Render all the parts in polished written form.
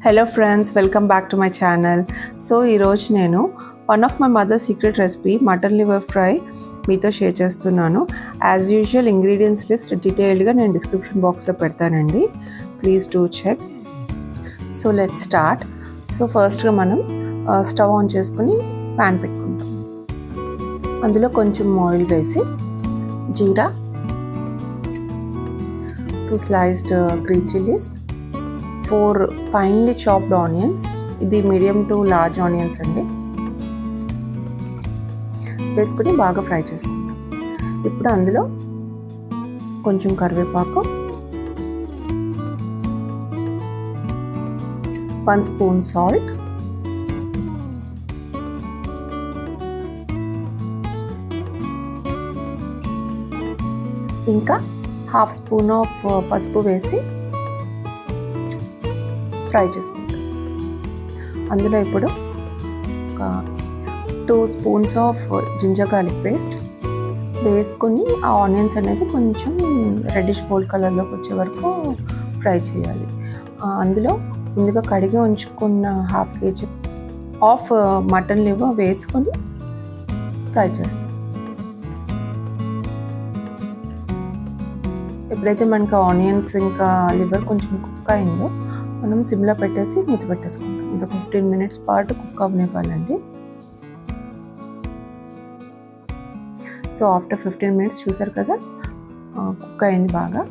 Hello friends, welcome back to my channel. So ఈరోజు నేను one of my mother secret recipe mutton liver fry మీతో share చేస్తున్నాను. As usual ingredients list డీటెయిల్డ్గా నేను description బాక్స్లో పెడతానండి, please do check. So let's start. So ఫస్ట్గా మనం స్టవ్ ఆన్ చేసుకుని ప్యాన్ పెట్టుకుంటాం. అందులో కొంచెం ఆయిల్ వేసి జీరా, 2 sliced green chillies, 4 finely chopped onions, ఇది మీడియం టు లార్జ్ ఆనియన్స్ అండి, వేసుకుని బాగా ఫ్రై చేసుకుంటాం. ఇప్పుడు అందులో కొంచెం కరివేపాకు, 1 స్పూన్ సాల్ట్, ఇంకా 1/2 స్పూన్ ఆఫ్ పసుపు వేసి ఫ్రై చేసుకుంటాం. అందులో ఇప్పుడు ఒక 2 spoons of ginger garlic paste వేసుకొని ఆ ఆనియన్స్ అనేది కొంచెం రెడ్డిష్ గోల్డ్ కలర్లోకి వచ్చే వరకు ఫ్రై చేయాలి. అందులో ముందుగా కడిగి ఉంచుకున్న 1/2 kg ఆఫ్ మటన్ లివర్ వేసుకొని ఫ్రై చేస్తాం. ఎప్పుడైతే మనకి ఆనియన్స్ ఇంకా లివర్ కొంచెం కుక్ అయిందో మనం సిమ్లో పెట్టేసి మూత పెట్టేసుకుంటాం. ఇది ఒక 15 minutes పాటు కుక్ అవ్వనివ్వాలండి. సో ఆఫ్టర్ 15 minutes చూసారు కదా, కుక్ అయింది బాగా.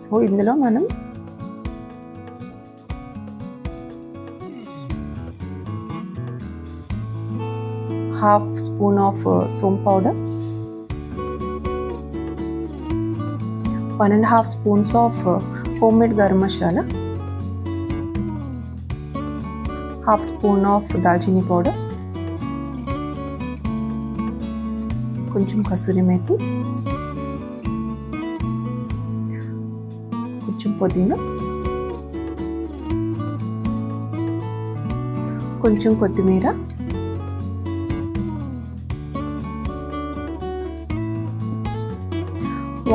సో ఇందులో మనం ½ స్పూన్ ఆఫ్ సోంపు powder, 1.5 spoons of homemade garam masala, 1/2 spoon of దాల్చినీ పౌడర్, కొంచెం కసూరి మేతి, కొంచెం పుదీనా, కొంచెం కొత్తిమీర,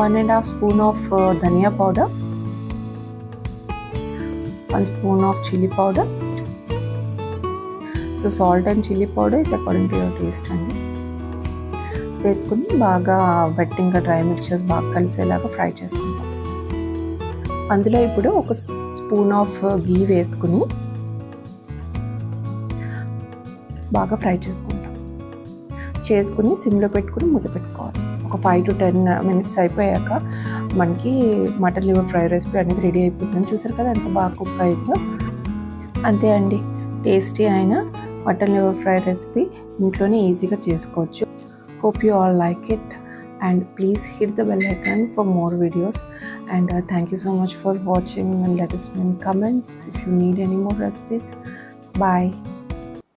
one and a half spoon of dhania powder, 1 spoon of chili powder. So salt and chilli powder is according to your taste అండి. వేసుకుని బాగా వెట్టింగ్గా డ్రై మిక్చర్స్ బాగా కలిసేలాగా ఫ్రై చేసుకుంటాం. అందులో ఇప్పుడు ఒక స్పూన్ ఆఫ్ గీ వేసుకుని బాగా ఫ్రై చేసుకుని సిమ్లో పెట్టుకుని మూత పెట్టుకోవాలి. ఒక 5 to 10 minutes అయిపోయాక మనకి మటన్ లివర్ ఫ్రై రెసిపీ అనేది రెడీ అయిపోతుందని చూసారు కదా, ఎంత బాగా కుక్ అయిందో. అంతే అండి, టేస్టీ అయిన మటన్ లివర్ ఫ్రై రెసిపీ ఇంట్లోనే ఈజీగా చేసుకోవచ్చు. Hope you all like it, and please hit the bell icon for more videos, and thank you so much for watching, and let us know in comments if you need any more recipes. Bye.